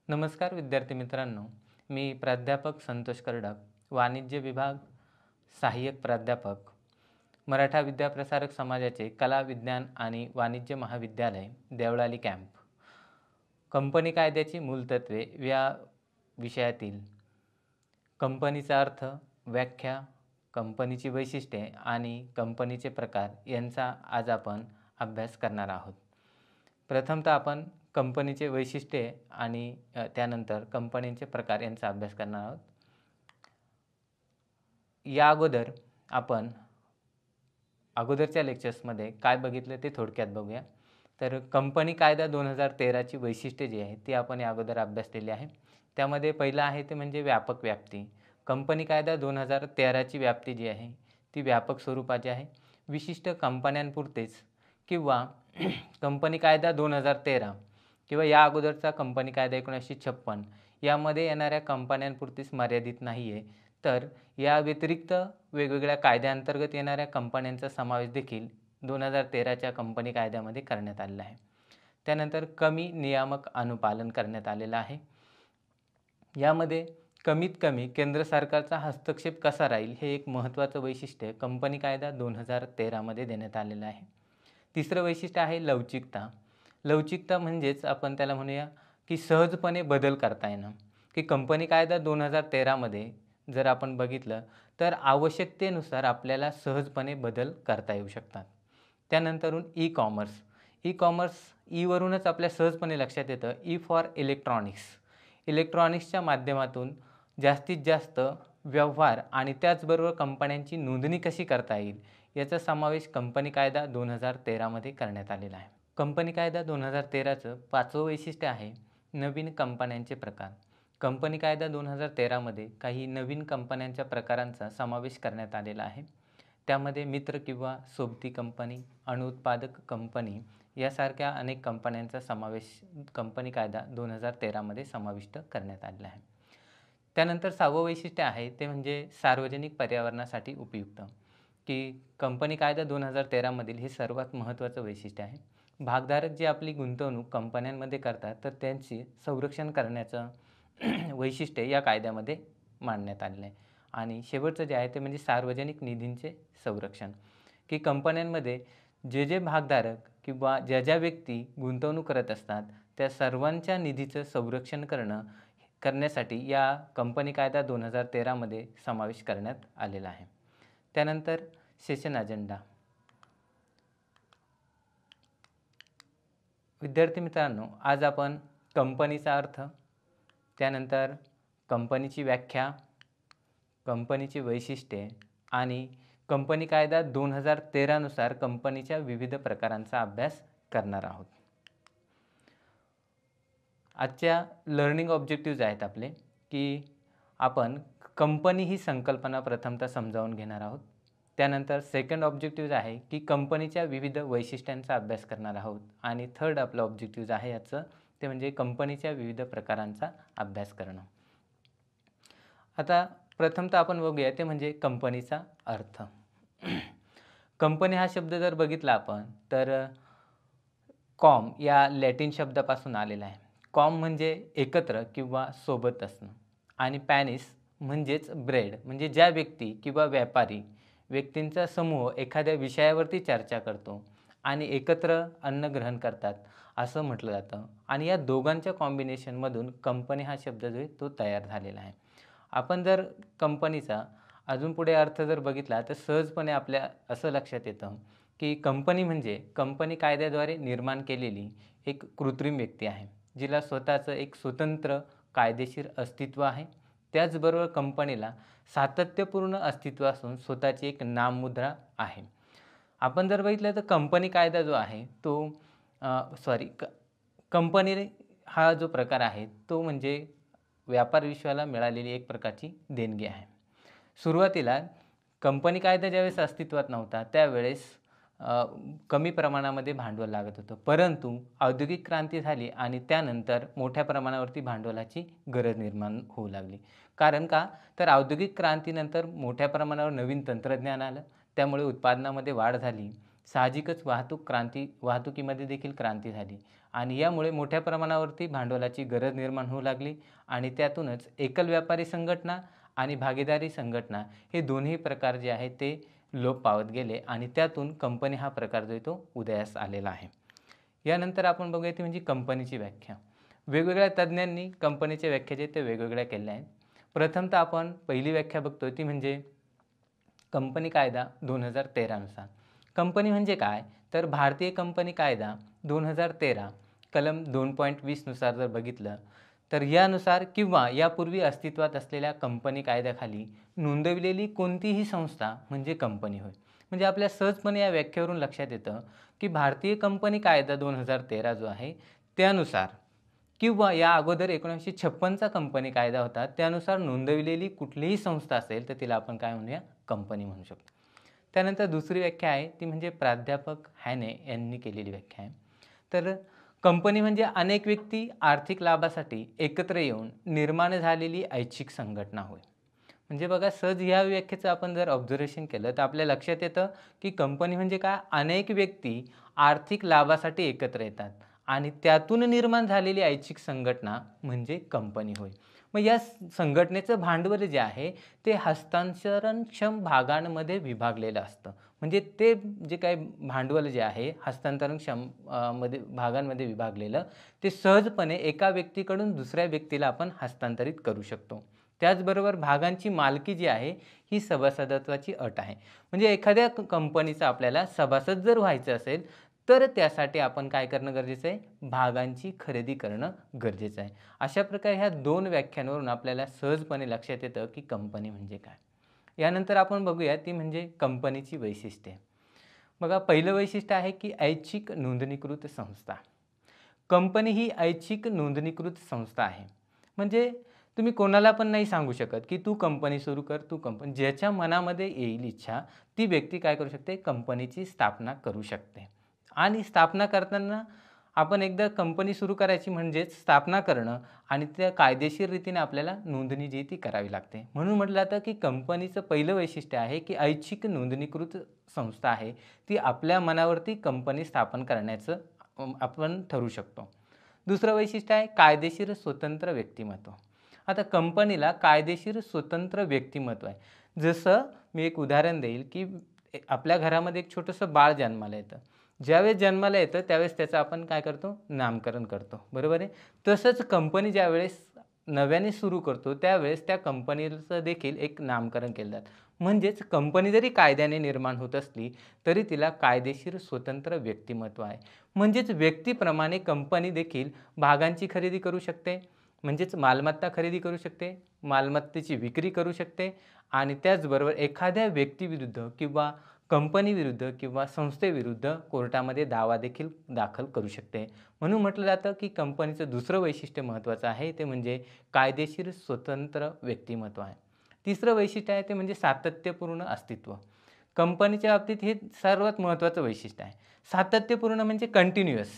नमस्कार विद्यार्थी मित्रांनो, मी प्राध्यापक संतोष कर्डक, वाणिज्य विभाग, सहाय्यक प्राध्यापक, मराठा विद्याप्रसारक समाजाचे कला विज्ञान आणि वाणिज्य महाविद्यालय, देवळाली कॅम्प. कंपनी कायद्याची मूलतत्वे या विषयातील कंपनीचा अर्थ, व्याख्या, कंपनीची वैशिष्ट्ये आणि कंपनीचे प्रकार यांचा आज आपण अभ्यास करणार आहोत. प्रथमतः आपण कंपनीचे वैशिष्ट्ये आणि त्यानंतर कंपनीचे प्रकार यांचा अभ्यास करणार आहोत. या अगोदर आपण अगोदरच्या लेक्चर्समध्ये काय बघितलं ते थोडक्यात बघूया. तर कंपनी कायदा 2013ची वैशिष्ट्ये जी आहे ती आपण या अगोदर अभ्यासलेली आहे. त्यामध्ये पहिलं आहे ते म्हणजे व्यापक व्याप्ती. कंपनी कायदा 2013ची व्याप्ती जी आहे ती व्यापक स्वरूपाची आहे. विशिष्ट कंपन्यांपुरतेच किंवा कंपनी कायदा 2013 किंवा या अगोदरचा कंपनी कायदा 1956 यामध्ये येणाऱ्या कंपन्यांपुरतीच मर्यादित नाही आहे, तर या व्यतिरिक्त वेगवेगळ्या कायद्यांतर्गत येणाऱ्या कंपन्यांचा समावेश देखील 2013च्या कंपनी कायद्यामध्ये करण्यात आलेला आहे. त्यानंतर कमी नियामक अनुपालन करण्यात आलेलं आहे. यामध्ये कमीत कमी केंद्र सरकारचा हस्तक्षेप कसा राहील हे एक महत्त्वाचं वैशिष्ट्य कंपनी कायदा 2013मध्ये देण्यात आलेलं आहे. तिसरं वैशिष्ट्य आहे लवचिकता. लवचिकता म्हणजेच आपण त्याला म्हणूया की सहजपणे बदल करता येणं, की कंपनी कायदा 2013मध्ये जर आपण बघितलं तर आवश्यकतेनुसार आपल्याला सहजपणे बदल करता येऊ शकतात. त्यानंतरून ई कॉमर्स. ई कॉमर्स ईवरूनच आपल्या सहजपणे लक्षात येतं ई फॉर इलेक्ट्रॉनिक्स. इलेक्ट्रॉनिक्सच्या माध्यमातून जास्तीत जास्त व्यवहार आणि त्याचबरोबर कंपन्यांची नोंदणी कशी करता येईल याचा समावेश कंपनी कायदा 2013मध्ये करण्यात आलेला आहे. कंपनी कायदा 2013चं पाचवं वैशिष्ट्य आहे नवीन कंपन्यांचे प्रकार. कंपनी कायदा 2013मध्ये काही नवीन कंपन्यांच्या प्रकारांचा समावेश करण्यात आलेला आहे. त्यामध्ये मित्र किंवा सोबती कंपनी, अणुउत्पादक कंपनी यासारख्या अनेक कंपन्यांचा समावेश कंपनी कायदा 2013मध्ये समाविष्ट करण्यात आलेला आहे. त्यानंतर सहावं वैशिष्ट्य आहे ते म्हणजे सार्वजनिक पर्यावरणासाठी उपयुक्त, की कंपनी कायदा 2013मधील हे सर्वात महत्त्वाचं वैशिष्ट्य आहे. भागधारक जे आपली गुंतवणूक कंपन्यांमध्ये करतात तर त्यांची संरक्षण करण्याचं वैशिष्ट्य या कायद्यामध्ये मांडण्यात आलेलं आहे. आणि शेवटचं जे आहे ते म्हणजे सार्वजनिक निधींचे संरक्षण, की कंपन्यांमध्ये जे जे भागधारक किंवा ज्या ज्या व्यक्ती गुंतवणूक करत असतात त्या सर्वांच्या निधीचं संरक्षण करण्यासाठी या कंपनी कायदा 2013मध्ये समावेश करण्यात आलेला आहे. त्यानंतर सेशन अजेंडा. विद्यार्थी मित्रांनो, आज आपण कंपनीचा अर्थ, त्यानंतर कंपनीची व्याख्या, कंपनीची वैशिष्ट्ये आणि कंपनी कायदा 2013नुसार कंपनीच्या विविध प्रकारांचा अभ्यास करणार आहोत. आजच्या लर्निंग ऑब्जेक्टिव्ज आहेत आपले, की आपण कंपनी ही संकल्पना प्रथमतः समजावून घेणार आहोत. त्यानंतर सेकंड ऑब्जेक्टिव्ज आहे की कंपनीच्या विविध वैशिष्ट्यांचा अभ्यास करणार आहोत. आणि थर्ड आपलं ऑब्जेक्टिव्ज आहे याचं ते म्हणजे कंपनीच्या विविध प्रकारांचा अभ्यास करणं. आता प्रथमतः आपण बघूया ते म्हणजे कंपनीचा अर्थ. कंपनी हा शब्द जर बघितला आपण तर कॉम या लॅटिन शब्दापासून आलेला आहे. कॉम म्हणजे एकत्र किंवा सोबत असणं आणि पॅनिस म्हणजेच ब्रेड, म्हणजे ज्या व्यक्ती किंवा व्यापारी व्यक्तींचा समूह एखाद्या विषयावरती चर्चा करतो आणि एकत्र अन्न ग्रहण करतात असं म्हटलं जातं. आणि या दोघांच्या कॉम्बिनेशनमधून कंपनी हा शब्द जो आहे तो तयार झालेला आहे. आपण जर कंपनीचा अजून पुढे अर्थ जर बघितला तर सहजपणे आपल्या असं लक्षात येतं की कंपनी म्हणजे कंपनी कायद्याद्वारे निर्माण केलेली एक कृत्रिम व्यक्ती आहे, जिला स्वतःचं एक स्वतंत्र कायदेशीर अस्तित्व आहे. त्याचबरोबर कंपनीला सातत्यपूर्ण अस्तित्व असून स्वतःची एक नाममुद्रा आहे. आपण जर बघितलं तर कंपनी कायदा जो आहे तो कंपनी हा जो प्रकार आहे तो म्हणजे व्यापार विश्वाला मिळालेली एक प्रकारची देणगी आहे. सुरुवातीला कंपनी कायदा ज्यावेळेस अस्तित्वात नव्हता त्यावेळेस कमी प्रमाणामध्ये भांडवल लागत होतं, परंतु औद्योगिक क्रांती झाली आणि त्यानंतर मोठ्या प्रमाणावरती भांडवलाची गरज निर्माण होऊ लागली. कारण का तर औद्योगिक क्रांतीनंतर मोठ्या प्रमाणावर नवीन तंत्रज्ञान आलं, त्यामुळे उत्पादनामध्ये वाढ झाली. साहजिकच वाहतुकीमध्ये देखील क्रांती झाली आणि यामुळे मोठ्या प्रमाणावरती भांडवलाची गरज निर्माण होऊ लागली आणि त्यातूनच एकल व्यापारी संघटना आणि भागीदारी संघटना हे दोन्ही प्रकार जे आहेत ते लोप पावत गेले आणि त्यातून कंपनी हा प्रकार जो आहे तो उदयास आलेला आहे. यानंतर आपण बघूया ती म्हणजे कंपनीची व्याख्या. वेगवेगळ्या तज्ज्ञांनी कंपनीच्या व्याख्या जे ते वेगवेगळ्या केल्या आहेत. प्रथमतः आपण पहिली व्याख्या बघतोय ती म्हणजे कंपनी कायदा 2013 नुसार. कंपनी म्हणजे काय, तर भारतीय कंपनी कायदा 2013 कलम 2.20 नुसार जर बघितलं तर यानुसार किंवा यापूर्वी अस्तित्वात असलेल्या कंपनी कायद्याखाली नोंदविलेली कोणतीही संस्था म्हणजे कंपनी होय. म्हणजे आपल्या सहजपणे या व्याख्येवरून लक्षात येतं की भारतीय कंपनी कायदा 2013 जो आहे त्यानुसार किंवा या अगोदर 1956चा कंपनी कायदा होता त्यानुसार नोंदविलेली कुठलीही संस्था असेल तर तिला आपण काय म्हणूया, कंपनी म्हणू शकतो. त्यानंतर दुसरी व्याख्या आहे ती म्हणजे प्राध्यापक हॅने यांनी केलेली व्याख्या आहे. तर कंपनी म्हणजे अनेक व्यक्ती आर्थिक लाभासाठी एकत्र येऊन निर्माण झालेली ऐच्छिक संघटना होय. म्हणजे बघा सहज ह्या व्याख्येचं आपण जर ऑब्झर्वेशन केलं तर आपल्या लक्षात येतं की कंपनी म्हणजे काय, अनेक व्यक्ती आर्थिक लाभासाठी एकत्र येतात आणि त्यातून निर्माण झालेली ऐच्छिक संघटना म्हणजे कंपनी होय. मग या संघटनेचं भांडवल जे आहे ते हस्तांतरणक्षम भागांमध्ये विभागलेलं असतं. म्हणजे ते जे काही भांडवल जे आहे हस्तांतरणक्षम मध्ये भागांमध्ये विभागलेलं ते सहजपणे एका व्यक्तीकडून दुसऱ्या व्यक्तीला आपण हस्तांतरित करू शकतो. त्याचबरोबर भागांची मालकी जी आहे ही सभासदत्वाची अट आहे. म्हणजे एखाद्या कंपनीचा आपल्याला सभासद जर व्हायचं असेल तर त्यासाठी आपण काय करणं गरजेचं आहे, भागांची खरेदी करणं गरजेचं आहे. अशा प्रकारे ह्या दोन व्याख्यांवरून आपल्याला सहजपणे लक्षात येतं की कंपनी म्हणजे काय. यानंतर आपण बघूया ती म्हणजे कंपनीची वैशिष्ट्ये. बघा पहिलं वैशिष्ट्य आहे की ऐच्छिक नोंदणीकृत संस्था. कंपनी ही ऐच्छिक नोंदणीकृत संस्था आहे. म्हणजे तुम्ही कोणाला पण नाही सांगू शकत की तू कंपनी सुरू कर, तू कंपनी, ज्याच्या मनामध्ये येईल इच्छा ती व्यक्ती काय करू शकते, कंपनीची स्थापना करू शकते. आणि स्थापना करताना आपण एकदा कंपनी सुरू करायची म्हणजेच स्थापना करणं आणि त्या कायदेशीर रीतीने आपल्याला नोंदणी जी ती करावी लागते. म्हणून म्हटलं जातं की कंपनीचं पहिलं वैशिष्ट्य आहे की ऐच्छिक नोंदणीकृत संस्था आहे, ती आपल्या मनावरती कंपनी स्थापन करण्याचं आपण ठरवू शकतो. दुसरं वैशिष्ट्य आहे कायदेशीर स्वतंत्र व्यक्तिमत्व. आता कंपनीला कायदेशीर स्वतंत्र व्यक्तिमत्व आहे. जसं मी एक उदाहरण देईल की आपल्या घरामध्ये एक छोटंसं बाळ जन्माला येतं. ज्यावेळेस जन्माला येतं त्यावेळेस त्याचं आपण काय करतो, नामकरण करतो, बरोबर आहे. तसंच कंपनी ज्यावेळेस नव्याने सुरू करतो त्यावेळेस त्या कंपनीचं देखील एक नामकरण केलं जातं. म्हणजेच कंपनी जरी कायद्याने निर्माण होत असली तरी तिला कायदेशीर स्वतंत्र व्यक्तिमत्व आहे. म्हणजेच व्यक्तीप्रमाणे कंपनी देखील भागांची खरेदी करू शकते, म्हणजेच मालमत्ता खरेदी करू शकते, मालमत्तेची विक्री करू शकते आणि त्याचबरोबर एखाद्या व्यक्तीविरुद्ध किंवा कंपनीविरुद्ध किंवा संस्थेविरुद्ध कोर्टामध्ये दावा देखील दाखल करू शकते. म्हणून म्हटलं जातं की कंपनीचं दुसरं वैशिष्ट्य महत्त्वाचं आहे ते म्हणजे कायदेशीर स्वतंत्र व्यक्तिमत्व आहे. तिसरं वैशिष्ट्य आहे ते म्हणजे सातत्यपूर्ण अस्तित्व. कंपनीच्या बाबतीत हे सर्वात महत्त्वाचं वैशिष्ट्य आहे. सातत्यपूर्ण म्हणजे कंटिन्युअस,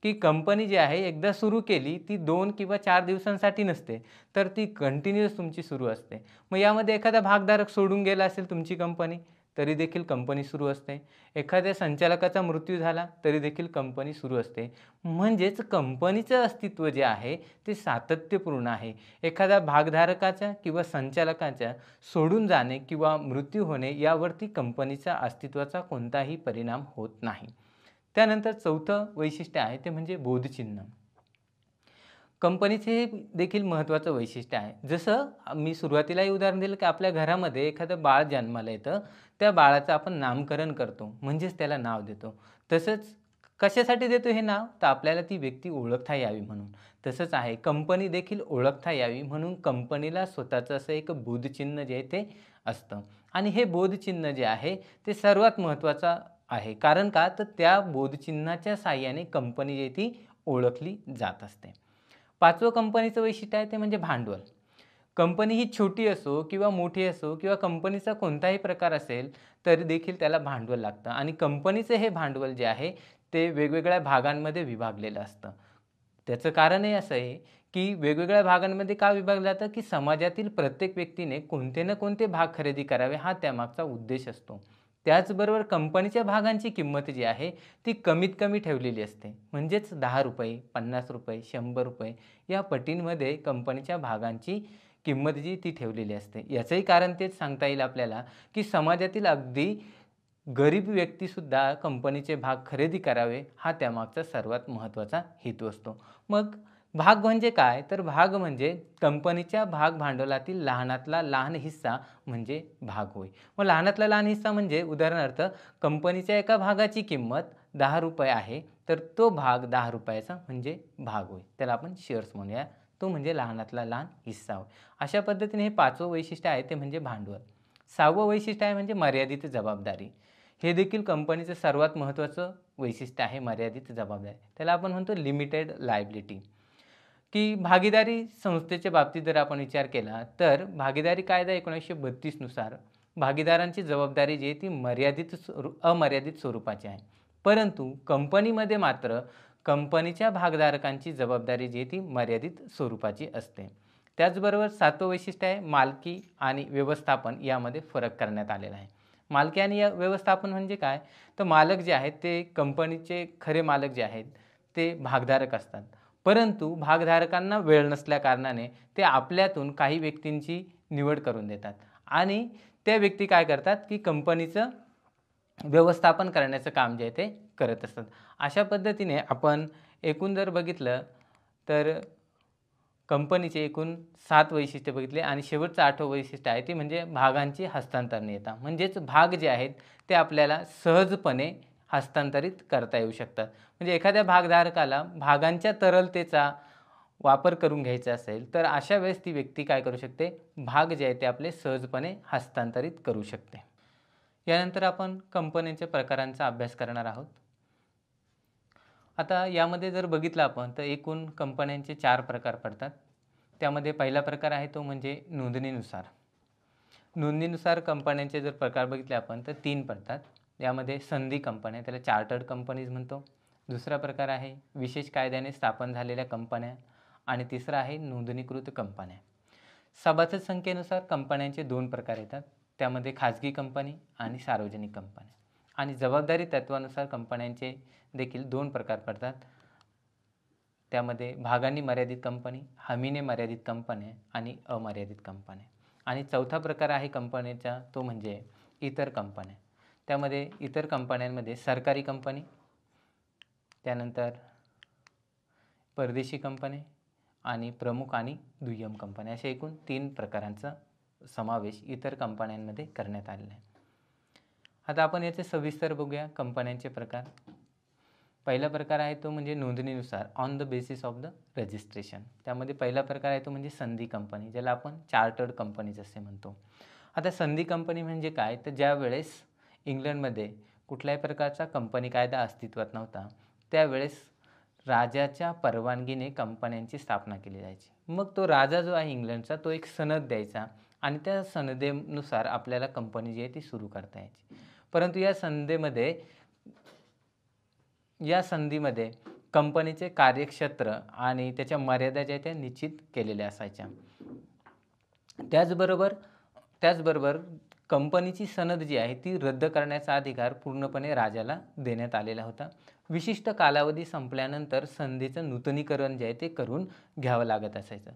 की कंपनी जी आहे एकदा सुरू केली ती 2 किंवा 4 दिवसांसाठी नसते, तर ती कंटिन्युअस तुमची सुरू असते. मग यामध्ये एखादा भागधारक सोडून गेला असेल तुमची कंपनी तरी देखील कंपनी सुरू असते. एखाद्या संचालकाचा मृत्यू झाला तरी देखील कंपनी सुरू असते. म्हणजेच कंपनीचं अस्तित्व जे आहे ते सातत्यपूर्ण आहे. एखाद्या भागधारकाच्या किंवा संचालकाच्या सोडून जाणे किंवा मृत्यू होणे यावरती कंपनीच्या अस्तित्वाचा कोणताही परिणाम होत नाही. त्यानंतर चौथं वैशिष्ट्य आहे ते म्हणजे बोधचिन्ह. कंपनीचे हे देखील महत्त्वाचं वैशिष्ट्य आहे. जसं मी सुरुवातीलाही उदाहरण दिलं की आपल्या घरामध्ये एखादं बाळ जन्माला येतं, त्या बाळाचं आपण नामकरण करतो म्हणजेच त्याला नाव देतो. तसंच कशासाठी देतो हे नाव, तर आपल्याला ती व्यक्ती ओळखता यावी म्हणून. तसंच आहे कंपनी देखील ओळखता यावी म्हणून कंपनीला स्वतःचं असं एक बोधचिन्ह जे आहे ते असतं आणि हे बोधचिन्ह जे आहे ते सर्वात महत्त्वाचं आहे. कारण का, तर त्या बोधचिन्हाच्या साहाय्याने कंपनी जी आहे ती ओळखली जात असते. पाचवं कंपनीचं वैशिष्ट्य आहे ते म्हणजे भांडवल. कंपनी ही छोटी असो किंवा मोठी असो किंवा कंपनीचा कोणताही प्रकार असेल तरी देखील त्याला भांडवल लागतं आणि कंपनीचं हे भांडवल जे आहे ते वेगवेगळ्या भागांमध्ये विभागलेलं असतं. त्याचं कारणही असं आहे की वेगवेगळ्या भागांमध्ये का विभागलं जातं, की समाजातील प्रत्येक व्यक्तीने कोणते ना कोणते भाग खरेदी करावे हा त्यामागचा उद्देश असतो. त्याचबरोबर कंपनीच्या भागांची किंमत जी आहे ती कमीत कमी ठेवलेली असते. म्हणजेच ₹10, ₹50, ₹100 या पटींमध्ये कंपनीच्या भागांची किंमत जी ती ठेवलेली असते. याचंही कारण तेच सांगता येईल आपल्याला, की समाजातील अगदी गरीब व्यक्तीसुद्धा कंपनीचे भाग खरेदी करावे, हा त्यामागचा सर्वात महत्त्वाचा हेतू असतो. मग भाग म्हणजे काय? तर भाग म्हणजे कंपनीच्या भाग भांडवलातील लहानातला लहान हिस्सा म्हणजे भाग होय. मग लहानातला लहान हिस्सा म्हणजे उदाहरणार्थ कंपनीच्या एका भागाची किंमत ₹10 आहे, तर तो भाग ₹10 म्हणजे भाग होय. त्याला आपण शेअर्स म्हणूया. तो म्हणजे लहानातला लहान हिस्सा होय. अशा पद्धतीने हे 5वं वैशिष्ट्य आहे ते म्हणजे भांडवल. 6वं वैशिष्ट्य आहे म्हणजे मर्यादित जबाबदारी. हे देखील कंपनीचं सर्वात महत्त्वाचं वैशिष्ट्य आहे मर्यादित जबाबदारी. त्याला आपण म्हणतो लिमिटेड लायबिलिटी. की भागीदारी संस्थेच्या बाबतीत जर आपण विचार केला, तर भागीदारी कायदा 1932 नुसार भागीदारांची जबाबदारी जी आहे ती अमर्यादित स्वरूपाची आहे. परंतु कंपनीमध्ये मात्र कंपनीच्या भागधारकांची जबाबदारी जी आहे ती मर्यादित स्वरूपाची असते. त्याचबरोबर 7वं वैशिष्ट्य आहे मालकी आणि व्यवस्थापन यामध्ये फरक करण्यात आलेला आहे. मालकी आणि व्यवस्थापन म्हणजे काय? तर मालक जे आहेत ते कंपनीचे खरे मालक जे आहेत ते भागधारक असतात. परंतु भागधारकांना वेळ नसल्याकारणाने ते आपल्यातून काही व्यक्तींची निवड करून देतात आणि त्या व्यक्ती काय करतात, की कंपनीचं व्यवस्थापन करण्याचं काम जे आहे ते करत असतात. अशा पद्धतीने आपण एकूण जर बघितलं तर कंपनीचे एकूण 7 वैशिष्ट्य बघितले आणि शेवटचं 8वं वैशिष्ट्य आहे ते म्हणजे भागांची हस्तांतरणीयता. म्हणजेच भाग जे आहेत ते आपल्याला सहजपणे हस्तांतरित करता येऊ शकतात. म्हणजे एखाद्या भागधारकाला भागांच्या तरलतेचा वापर करून घ्यायचा असेल, तर अशा वेळेस ती व्यक्ती काय करू शकते? भाग जे आहेत ते आपले सहजपणे हस्तांतरित करू शकते. यानंतर आपण कंपन्यांच्या प्रकारांचा अभ्यास करणार आहोत. आता यामध्ये जर बघितलं आपण तर एकूण कंपन्यांचे 4 प्रकार पडतात. त्यामध्ये पहिला प्रकार आहे तो म्हणजे नोंदणीनुसार. नोंदणीनुसार कंपन्यांचे जर प्रकार बघितले आपण तर 3 पडतात. यामध्ये संधी कंपन्या, त्याला चार्टर्ड कंपनीज म्हणतो. दुसरा प्रकार आहे विशेष कायद्याने स्थापन झालेल्या कंपन्या आणि तिसरा आहे नोंदणीकृत कंपन्या. सभासद संख्येनुसार कंपन्यांचे 2 प्रकार येतात. त्यामध्ये खाजगी कंपनी आणि सार्वजनिक कंपन्या. आणि जबाबदारी तत्वानुसार कंपन्यांचे देखील 2 प्रकार पडतात. त्यामध्ये भागांनी मर्यादित कंपनी, हमीने मर्यादित कंपन्या आणि अमर्यादित कंपन्या. आणि चौथा प्रकार आहे कंपनीचा तो म्हणजे इतर कंपन्या. त्यामध्ये इतर कंपन्यांमध्ये सरकारी कंपनी, त्यानंतर परदेशी कंपनी आणि प्रमुख आणि दुय्यम कंपन्या अशा एकूण 3 प्रकारांचा समावेश इतर कंपन्यांमध्ये करण्यात आलेला आहे. आता आपण याचे सविस्तर बघूया कंपन्यांचे प्रकार. पहिला प्रकार आहे तो म्हणजे नोंदणीनुसार on the basis of the registration. त्यामध्ये पहिला प्रकार आहे तो म्हणजे संधी कंपनी, ज्याला आपण चार्टर्ड कंपनीज असे म्हणतो. आता संधी कंपनी म्हणजे काय? तर ज्या वेळेस इंग्लंडमध्ये कुठल्याही प्रकारचा कंपनी कायदा अस्तित्वात नव्हता, त्यावेळेस राजाच्या परवानगीने कंपन्यांची स्थापना केली जायची. मग तो राजा जो आहे इंग्लंडचा तो एक सनद द्यायचा आणि त्या सनदेनुसार आपल्याला कंपनी जी आहे ती सुरू करता यायची. परंतु या संधीमध्ये कंपनीचे कार्यक्षेत्र आणि त्याच्या मर्यादा ज्या त्या निश्चित केलेल्या असायच्या. त्याचबरोबर कंपनीची सनद जी आहे ती रद्द करण्याचा अधिकार पूर्णपणे राजाला देण्यात आलेला होता. विशिष्ट कालावधी संपल्यानंतर संधीचं नूतनीकरण जे आहे ते करून घ्यावं लागत असायचं.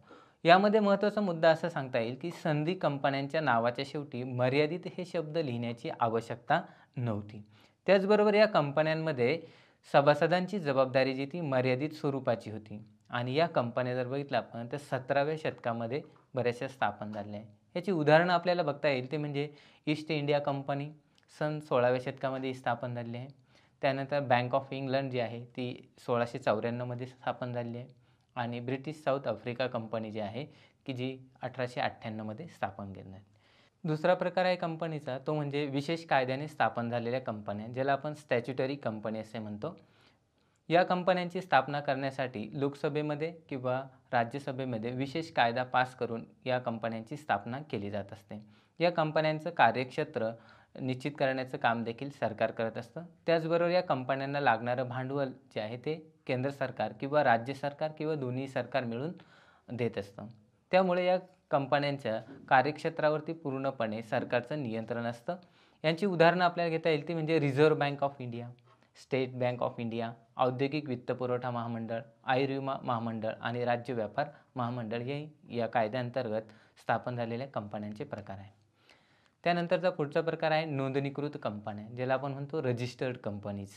यामध्ये महत्त्वाचा मुद्दा असा सांगता येईल की संधी कंपन्यांच्या नावाच्या शेवटी मर्यादित हे शब्द लिहिण्याची आवश्यकता नव्हती. त्याचबरोबर या कंपन्यांमध्ये सभासदांची जबाबदारी जी ती मर्यादित स्वरूपाची होती आणि या कंपन्या जर बघितलं आपण तर 17व्या शतकामध्ये बऱ्याचशा स्थापन झाल्या आहे. याची उदाहरणं आपल्याला बघता येईल ते म्हणजे ईस्ट इंडिया कंपनी सन 16व्या शतकामध्ये स्थापन झाली आहे. त्यानंतर बँक ऑफ इंग्लंड जी आहे ती 1694मध्ये स्थापन झाली आहे आणि ब्रिटिश साऊथ आफ्रिका कंपनी जी आहे की जी 1898मध्ये स्थापन झाली आहे. दुसरा प्रकार आहे कंपनीचा तो म्हणजे विशेष कायद्याने स्थापन झालेल्या कंपन्या, ज्याला आपण स्टॅच्युटरी कंपनी असे म्हणतो. या कंपन्यांची स्थापना करण्यासाठी लोकसभेमध्ये किंवा राज्यसभेमध्ये विशेष कायदा पास करून या कंपन्यांची स्थापना केली जात असते. या कंपन्यांचं कार्यक्षेत्र निश्चित करण्याचं काम देखील सरकार करत असतं. त्याचबरोबर या कंपन्यांना लागणारं भांडवल जे आहे ते केंद्र सरकार किंवा राज्य सरकार किंवा दोन्ही सरकार मिळून देत असतं. त्यामुळे या कंपन्यांच्या कार्यक्षेत्रावरती पूर्णपणे सरकारचं नियंत्रण असतं. यांची उदाहरणं आपल्याला घेता येईल ती म्हणजे reserve bank of India, state bank of India, औद्योगिक वित्तपुरवठा महामंडळ, आयुर्विमा महामंडळ आणि राज्य व्यापार महामंडळ हे या कायद्याअंतर्गत स्थापन झालेल्या कंपन्यांचे प्रकार आहे. त्यानंतरचा पुढचा प्रकार आहे नोंदणीकृत कंपन्या, ज्याला आपण म्हणतो रजिस्टर्ड कंपनीज,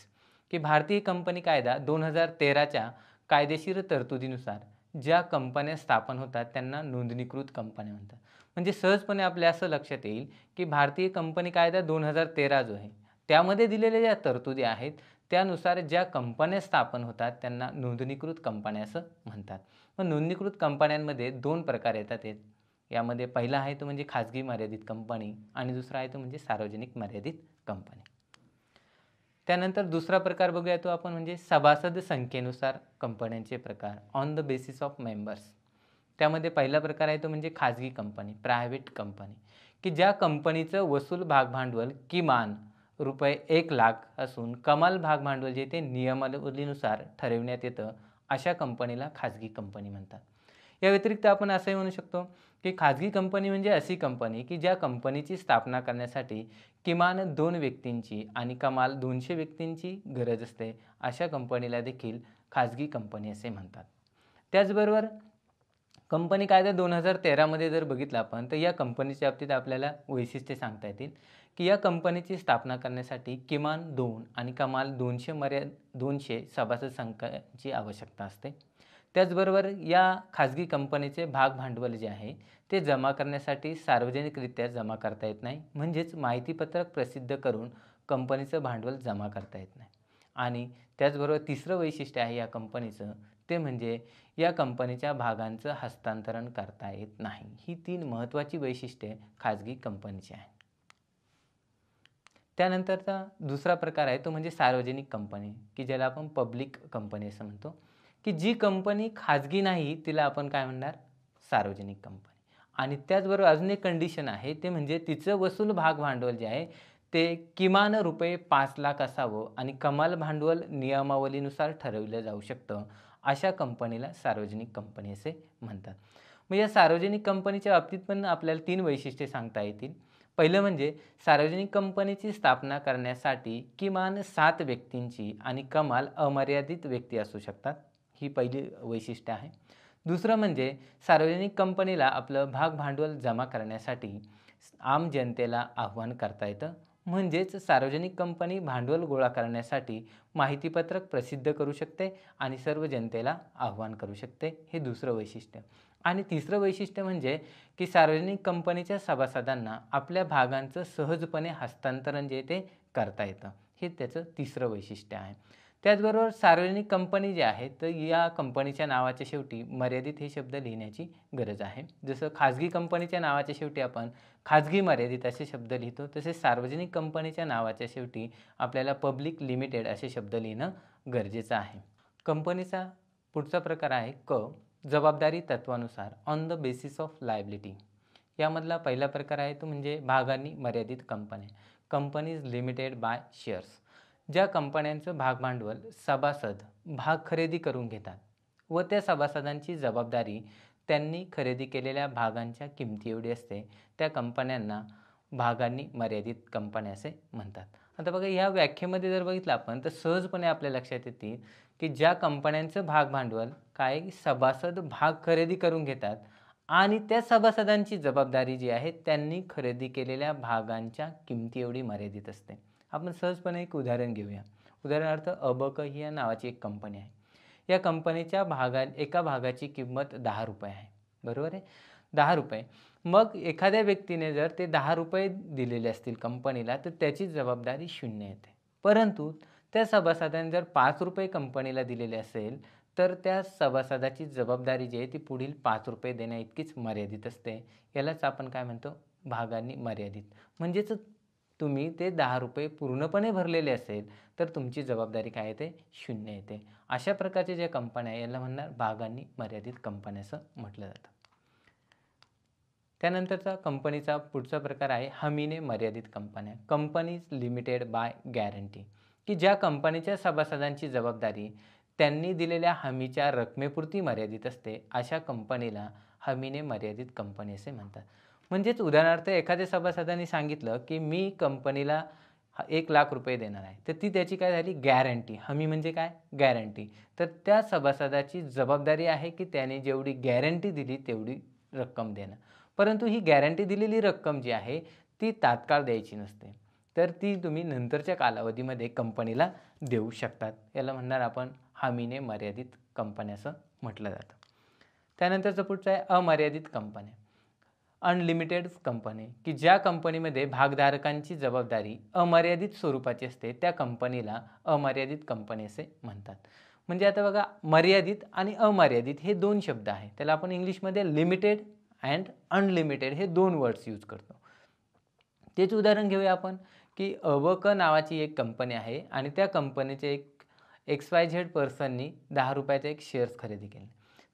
की भारतीय कंपनी कायदा 2013च्या कायदेशीर तरतुदीनुसार ज्या कंपन्या स्थापन होतात त्यांना नोंदणीकृत कंपन्या म्हणतात. म्हणजे सहजपणे आपल्या असं लक्षात येईल की भारतीय कंपनी कायदा 2013 जो आहे त्यामध्ये दिलेल्या ज्या तरतुदी आहेत त्यानुसार ज्या कंपन्या स्थापन होतात त्यांना नोंदणीकृत कंपन्या असं म्हणतात. मग नोंदणीकृत कंपन्यांमध्ये दोन प्रकार येतात. यामध्ये पहिला आहे तो म्हणजे खाजगी मर्यादित कंपनी आणि दुसरा आहे तो म्हणजे सार्वजनिक मर्यादित कंपनी. त्यानंतर दुसरा प्रकार बघूया तो आपण म्हणजे सभासद संख्येनुसार कंपन्यांचे प्रकार on the basis of members. त्यामध्ये पहिला प्रकार आहे तो म्हणजे खाजगी कंपनी, प्रायव्हेट कंपनी, की ज्या कंपनीचं वसूल भागभांडवल किमान ₹1,00,000 असून कमाल भागभांडवल जे ते नियमावलीनुसार ठरविण्यात येतं अशा कंपनीला खाजगी कंपनी म्हणतात. या व्यतिरिक्त आपण असंही म्हणू शकतो की खाजगी कंपनी म्हणजे अशी कंपनी की ज्या कंपनीची स्थापना करण्यासाठी किमान 2 व्यक्तींची आणि कमाल 200 व्यक्तींची गरज असते अशा कंपनीला देखील खाजगी कंपनी असे म्हणतात. त्याचबरोबर कंपनी कायदा 2013मध्ये जर बघितलं आपण तर या कंपनीच्या बाबतीत आपल्याला वैशिष्ट्ये सांगता येतील की या कंपनीची स्थापना करण्यासाठी किमान 2 आणि कमाल 200 सभासद संख्येची आवश्यकता असते. त्याचबरोबर या खाजगी कंपनीचे भाग भांडवल जे आहे ते जमा करण्यासाठी सार्वजनिकरित्या जमा करता येत नाही, म्हणजेच माहितीपत्रक प्रसिद्ध करून कंपनीचं भांडवल जमा करता येत नाही. आणि त्याचबरोबर तिसरं वैशिष्ट्य आहे या कंपनीचं ते म्हणजे या कंपनीच्या भागांचं हस्तांतरण करता येत नाही. ही 3 महत्त्वाची वैशिष्ट्ये खाजगी कंपनीची आहेत. त्यानंतरचा दुसरा प्रकार आहे तो म्हणजे सार्वजनिक कंपनी, की ज्याला आपण पब्लिक कंपनी असं म्हणतो, की जी कंपनी खाजगी नाही तिला आपण काय म्हणणार, सार्वजनिक कंपनी. आणि त्याचबरोबर अजून एक कंडिशन आहे ते म्हणजे तिचं वसूल भाग भांडवल जे आहे ते किमान ₹5,00,000 असावं आणि कमाल भांडवल नियमावलीनुसार ठरवलं जाऊ शकतं अशा कंपनीला सार्वजनिक कंपनी असे म्हणतात. मग या सार्वजनिक कंपनीच्या बाबतीत पण आपल्याला 3 वैशिष्ट्ये सांगता येतील. पहिलं म्हणजे सार्वजनिक कंपनीची स्थापना करण्यासाठी किमान 7 व्यक्तींची आणि कमाल अमर्यादित व्यक्ती असू शकतात. ही पहिली वैशिष्ट्य आहे. दुसरं म्हणजे सार्वजनिक कंपनीला आपलं भाग भांडवल जमा करण्यासाठी आम जनतेला आव्हान करता येतं. म्हणजेच सार्वजनिक कंपनी भांडवल गोळा करण्यासाठी माहितीपत्रक प्रसिद्ध करू शकते आणि सर्व जनतेला आव्हान करू शकते. हे दुसरं वैशिष्ट्य. आणि तिसरं वैशिष्ट्य म्हणजे की सार्वजनिक कंपनीच्या सभासदांना आपल्या भागांचं सहजपणे हस्तांतरण जे ते करता येतं. हे त्याचं तिसरं वैशिष्ट्य आहे. त्याचबरोबर सार्वजनिक कंपनी जी आहे तर या कंपनीच्या नावाच्या शेवटी मर्यादित हे शब्द लिहिण्याची गरज आहे. जसं खाजगी कंपनीच्या नावाच्या शेवटी आपण खाजगी मर्यादित असे शब्द लिहितो, तसेच सार्वजनिक कंपनीच्या नावाच्या शेवटी आपल्याला पब्लिक लिमिटेड असे शब्द लिहिणं गरजेचं आहे. कंपनीचा पुढचा प्रकार आहे जबाबदारी तत्वानुसार on the basis of liability. यामधला पहिला प्रकार आहे तो म्हणजे भागांनी मर्यादित कंपन्या, कंपनीज लिमिटेड बाय शेअर्स. ज्या कंपन्यांचं भागभांडवल सभासद भाग खरेदी करून घेतात व त्या सभासदांची जबाबदारी त्यांनी खरेदी केलेल्या भागांच्या किमती एवढी असते त्या कंपन्यांना भागांनी मर्यादित कंपन्या असे म्हणतात. आता बघा या व्याख्येमध्ये जर बघितलं आपण तर सहजपणे आपल्या लक्षात येते की ज्या कंपन्यांचं भागभांडवल काय सभासद भाग खरेदी करून घेतात आणि त्या सभासदांची जबाबदारी जी आहे त्यांनी खरेदी केलेल्या भागांच्या किमती एवढी मर्यादित असते. आपण सहजपणे एक उदाहरण घेऊया. उदाहरणार्थ अबक ही या नावाची एक कंपनी आहे. या कंपनीच्या एका भागाची किंमत ₹10 आहे, बरोबर आहे, ₹10. मग एखाद्या व्यक्तीने जर ते ₹10 दिलेले असतील कंपनीला तर त्याची जबाबदारी 0 येते. परंतु त्या सभासदाने जर ₹5 कंपनीला दिलेले असेल तर त्या सभासदाची जबाबदारी जी आहे ती पुढील ₹5 देण्या इतकीच मर्यादित असते. यालाच आपण काय म्हणतो, भागांनी मर्यादित. म्हणजेच तुम्ही ते ₹10 पूर्णपणे भरलेले असेल तर तुमची जबाबदारी काय येते, 0 येते. अशा प्रकारच्या ज्या कंपन्या याला म्हणणार भागांनी मर्यादित कंपन्या असं म्हटलं जातं. त्यानंतरचा कंपनीचा पुढचा प्रकार आहे हमीने मर्यादित कंपन्या, कंपनीज लिमिटेड बाय गॅरंटी, की ज्या कंपनीच्या सभासदांची जबाबदारी त्यांनी दिलेल्या हमीच्या रकमेपुरती मर्यादित असते अशा कंपनीला हमीने मर्यादित कंपनी असे म्हणतात. म्हणजेच उदाहरणार्थ एखाद्या सभासदांनी सांगितलं, की मी कंपनीला 1,00,000 रुपये देणार आहे. तर ती त्याची काय झाली गॅरंटी. हमी म्हणजे काय? गॅरंटी. तर त्या सभासदाची जबाबदारी आहे, की त्याने जेवढी गॅरंटी दिली तेवढी रक्कम देणं. परंतु ही गॅरंटी दिलेली रक्कम जी आहे ती तात्काळ द्यायची नसते. तर ती तुम्ही नंतरच्या कालावधीमध्ये कंपनीला देऊ शकतात. याला म्हणणार आपण हमीने मर्यादित कंपनी असं म्हटलं जातं. त्यानंतरचं पुढचं आहे अमर्यादित कंपन्या. अनलिमिटेड कंपनी, की ज्या कंपनीमध्ये भागधारकांची जबाबदारी अमर्यादित स्वरूपाची असते त्या कंपनीला अमर्यादित कंपनी असे म्हणतात. म्हणजे आता बघा मर्यादित आणि अमर्यादित हे दोन शब्द आहेत. त्याला आपण इंग्लिशमध्ये लिमिटेड अँड अनलिमिटेड हे दोन वर्ड्स यूज करतो. तेच उदाहरण घेऊया आपण, की अवक नावाची एक कंपनी आहे आणि त्या कंपनीचे एक XYZ पर्सननी 10 रुपयाचे एक शेअर्स खरेदी केले.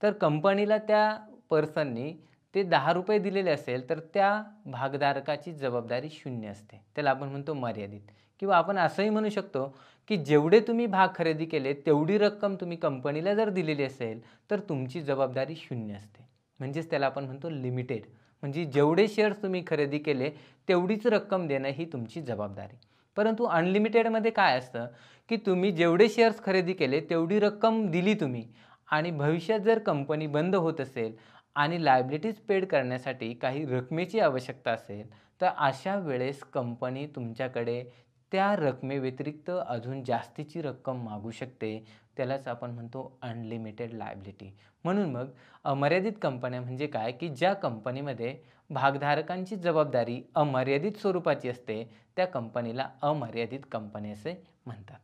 तर कंपनीला त्या पर्सननी ते 10 रुपये दिलेले असेल तर त्या भागधारकाची जबाबदारी 0 असते. त्याला आपण म्हणतो मर्यादित. किंवा आपण असंही म्हणू शकतो, की जेवढे तुम्ही भाग खरेदी केले तेवढी रक्कम तुम्ही कंपनीला जर दिलेली असेल तर तुमची जबाबदारी 0 असते. म्हणजेच त्याला आपण म्हणतो लिमिटेड. म्हणजे जेवढे शेअर्स तुम्ही खरेदी केले तेवढीच रक्कम देणं ही तुमची जबाबदारी. परंतु अनलिमिटेडमध्ये काय असतं, की तुम्ही जेवढे शेअर्स खरेदी केले तेवढी रक्कम दिली तुम्ही आणि भविष्यात जर कंपनी बंद होत असेल आणि लायबिलिटीज पेड करण्यासाठी काही रकमेची आवश्यकता असेल तर अशा वेळेस कंपनी तुमच्याकडे त्या रकमेव्यतिरिक्त अजून जास्तीची रक्कम मागू शकते. त्यालाच आपण म्हणतो अनलिमिटेड लायबिलिटी. म्हणून मग अमर्यादित कंपन्या म्हणजे काय, की ज्या कंपनीमध्ये भागधारकांची जबाबदारी अमर्यादित स्वरूपाची असते त्या कंपनीला अमर्यादित कंपनी असे म्हणतात.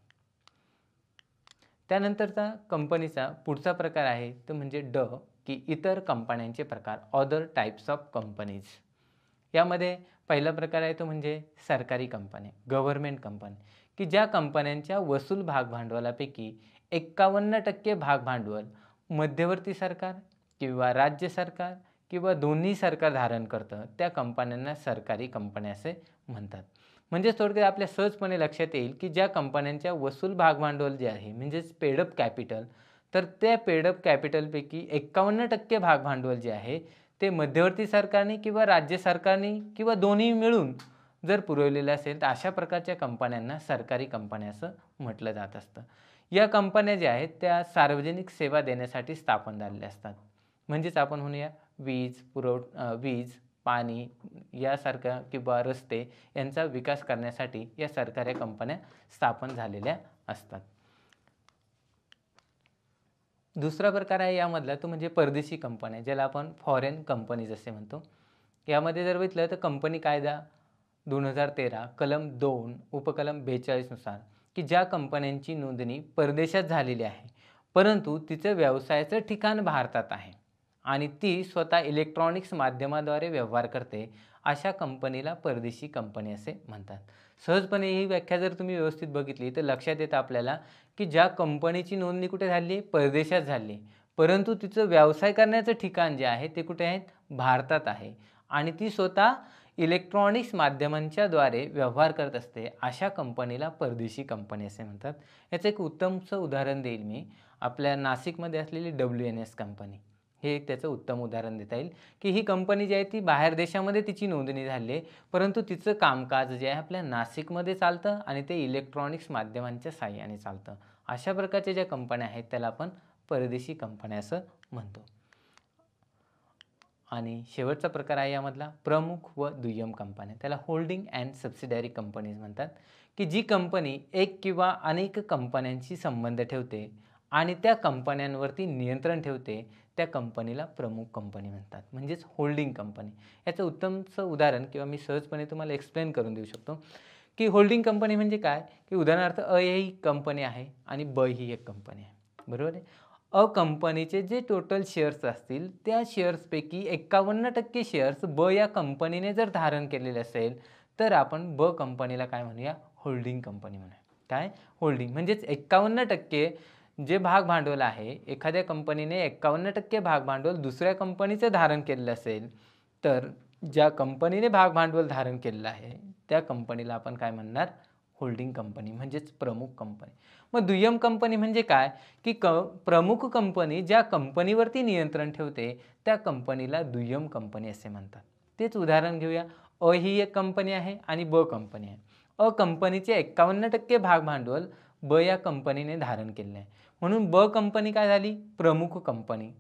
त्यानंतरचा कंपनीचा पुढचा प्रकार आहे तो म्हणजे की इतर कंपन्यांचे प्रकार, अदर टाइप्स ऑफ कंपनीज. यामध्ये पहिला प्रकार आहे तो म्हणजे सरकारी कंपन्या, गव्हर्नमेंट कंपनी, की ज्या कंपन्यांच्या वसूल भागभांडवलापैकी 51% भागभांडवल मध्यवर्ती सरकार किंवा राज्य सरकार किंवा दोन्ही सरकार धारण करतं त्या कंपन्यांना सरकारी कंपन्या असे म्हणतात. म्हणजे थोडक्यात आपल्या सहजपणे लक्षात येईल, की ज्या कंपन्यांच्या वसूल भागभांडवल जे आहे म्हणजेच पेडअप कॅपिटल, तर त्या पेडअप कॅपिटलपैकी 51% भागभांडवल जे आहे ते मध्यवर्ती सरकारने किंवा राज्य सरकारने किंवा दोन्ही मिळून जर पुरवलेलं असेल तर अशा प्रकारच्या कंपन्यांना सरकारी कंपन्या असं म्हटलं जात असतं. या कंपन्या ज्या आहेत त्या सार्वजनिक सेवा देण्यासाठी स्थापन झालेल्या असतात. म्हणजेच आपण म्हणूया वीज, पाणी यासारख्या किंवा रस्ते यांचा विकास करण्यासाठी या सरकारी कंपन्या स्थापन झालेल्या असतात. दुसरा प्रकार आहे यामधला तो म्हणजे परदेशी कंपन्या, ज्याला आपण फॉरेन कंपनीज असे म्हणतो. यामध्ये जर बघितलं तर कंपनी कायदा 2013 कलम 2 उपकलम 42 नुसार, की ज्या कंपन्यांची नोंदणी परदेशात झालेली आहे परंतु तिचं व्यवसायाचं ठिकाण भारतात आहे आणि ती स्वतः इलेक्ट्रॉनिक्स माध्यमाद्वारे व्यवहार करते अशा कंपनीला परदेशी कंपनी असे म्हणतात. सहजपणे ही व्याख्या जर तुम्ही व्यवस्थित बघितली तर लक्षात येतं आपल्याला, की ज्या कंपनीची नोंदणी कुठे झाली, परदेशात झाली, परंतु तिचं व्यवसाय करण्याचं ठिकाण जे आहे ते कुठे आहे, भारतात आहे आणि ती स्वतः इलेक्ट्रॉनिक्स माध्यमांच्याद्वारे व्यवहार करत असते अशा कंपनीला परदेशी कंपनी असे म्हणतात. याचं एक उत्तमचं उदाहरण देईल मी. आपल्या नाशिकमध्ये असलेली WNS कंपनी हे एक त्याचं उत्तम उदाहरण देता येईल, की ही कंपनी जी आहे ती बाहेर देशामध्ये तिची नोंदणी झाली आहे परंतु तिचं कामकाज जे आहे आपल्या नाशिकमध्ये चालतं आणि ते इलेक्ट्रॉनिक्स माध्यमांच्या साहाय्याने चालतं. अशा प्रकारच्या ज्या कंपन्या आहेत त्याला आपण परदेशी कंपन्या असं म्हणतो. आणि शेवटचा प्रकार आहे यामधला प्रमुख व दुय्यम कंपन्या, त्याला होल्डिंग अँड सबसिडायरी कंपनीज म्हणतात, की जी कंपनी एक किंवा अनेक कंपन्यांशी संबंध ठेवते आणि त्या कंपन्यांवरती नियंत्रण ठेवते त्या कंपनीला प्रमुख कंपनी म्हणतात. म्हणजेच होल्डिंग कंपनी. याचं उत्तमचं उदाहरण किंवा मी सहजपणे तुम्हाला एक्सप्लेन करून देऊ शकतो, की होल्डिंग कंपनी म्हणजे काय, की उदाहरणार्थ ही कंपनी आहे आणि ब ही एक कंपनी आहे, बरोबर आहे. कंपनीचे जे टोटल शेअर्स असतील त्या शेअर्सपैकी 51% शेअर्स ब या कंपनीने जर धारण केलेले असेल तर आपण ब कंपनीला काय म्हणूया, होल्डिंग कंपनी म्हणूया. काय, होल्डिंग. म्हणजेच 51% जे भाग भांडवल आहे, एखाद्या कंपनीने 51% भाग भांडवल दुसऱ्या कंपनीचं धारण केलेलं असेल तर ज्या कंपनीने भाग भांडवल धारण केलेलं आहे त्या कंपनीला आपण काय म्हणणार, होल्डिंग कंपनी म्हणजेच प्रमुख कंपनी. मग दुय्यम कंपनी म्हणजे काय, की प्रमुख कंपनी ज्या कंपनीवरती नियंत्रण ठेवते त्या कंपनीला दुय्यम कंपनी असे म्हणतात. तेच उदाहरण घेऊया. अ ही एक कंपनी आहे आणि ब कंपनी आहे. अ कंपनीचे 51% भाग भांडवल ब या कंपनीने धारण केले आहे. म्हणून ब कंपनी काय झाली? प्रमुख कंपनी.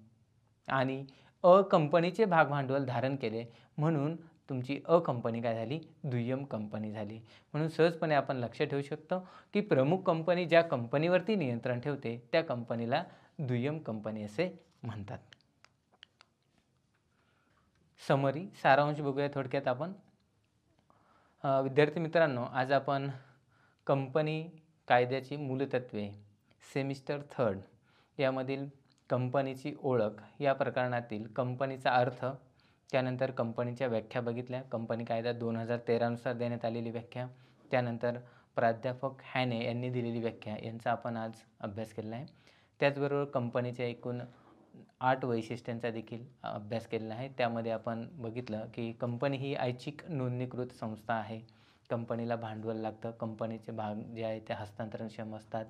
आणि अ कंपनीचे भाग भांडवल धारण केले म्हणून तुमची अ कंपनी काय झाली? दुय्यम कंपनी झाली. म्हणून सहजपणे आपण लक्ष ठेवू शकतो की प्रमुख कंपनी ज्या कंपनीवरती नियंत्रण ठेवते त्या कंपनीला दुय्यम कंपनी असे म्हणतात. समरी सारांश बघूया थोडक्यात आपण. विद्यार्थी मित्रांनो, आज आपण कंपनी कायद्याची मूलतत्वे सेमिस्टर 3 यामधील कंपनीची ओळख या प्रकरणातील कंपनीचा अर्थ, त्यानंतर कंपनीच्या व्याख्या बघितल्या. कंपनी कायदा 2013 नुसार देण्यात आलेली व्याख्या, त्यानंतर प्राध्यापक हॅने यांनी दिलेली व्याख्या यांचा आपण आज अभ्यास केला आहे. त्याचबरोबर कंपनीच्या एकूण 8 वैशिष्ट्यांचा देखील अभ्यास केलेला आहे. त्यामध्ये आपण बघितलं की कंपनी ही ऐच्छिक नोंदणीकृत संस्था आहे. कंपनीला भांडवल लागतं. कंपनीचे भाग जे आहे ते हस्तांतरणक्षम असतात.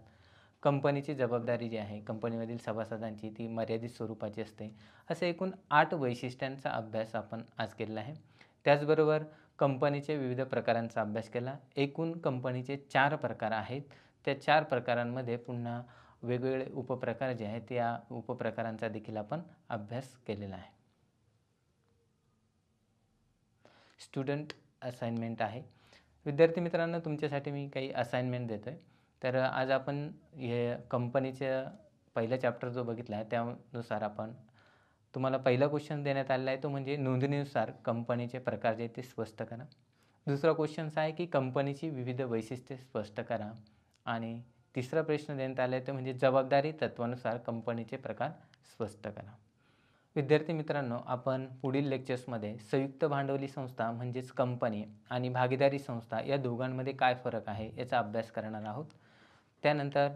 कंपनीची जबाबदारी जी आहे कंपनीमधील सभासदांची ती मर्यादित स्वरूपाची असते. असे एकूण 8 वैशिष्ट्यांचा अभ्यास आपण आज केलेला आहे. त्याचबरोबर कंपनीचे विविध प्रकारांचा अभ्यास केला. एकूण कंपनीचे 4 प्रकार आहेत. त्या 4 प्रकारांमध्ये पुन्हा वेगवेगळे उपप्रकार जे आहेत त्या उपप्रकारांचा देखील आपण अभ्यास केलेला आहे. स्टुडंट असाइनमेंट आहे. विद्यार्थी मित्रांनो, तुमच्यासाठी मी काही असाइनमेंट देतो आहे. तर आज आपण हे कंपनीच्या पहिला चॅप्टर जो बघितला आहे त्यानुसार आपण तुम्हाला पहिला क्वेश्चन देण्यात आलेला आहे तो म्हणजे नोंदणीनुसार कंपनीचे प्रकार जे ते स्पष्ट करा. दुसरा क्वेश्चन आहे की कंपनीची विविध वैशिष्ट्ये स्पष्ट करा. आणि तिसरा प्रश्न देण्यात आला आहे तो म्हणजे जबाबदारी तत्वानुसार कंपनीचे प्रकार स्पष्ट करा. विद्यार्थी मित्रांनो, आपण पुढील लेक्चर्समध्ये संयुक्त भांडवली संस्था म्हणजेच कंपनी आणि भागीदारी संस्था या दोघांमध्ये काय फरक आहे याचा अभ्यास करणार आहोत. त्यानंतर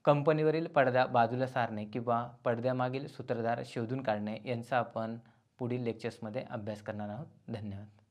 कंपनीवरील पडदा बाजूला सारणे किंवा पडद्यामागील सूत्रधार शोधून काढणे यांचा आपण पुढील लेक्चर्समध्ये अभ्यास करणार आहोत. धन्यवाद.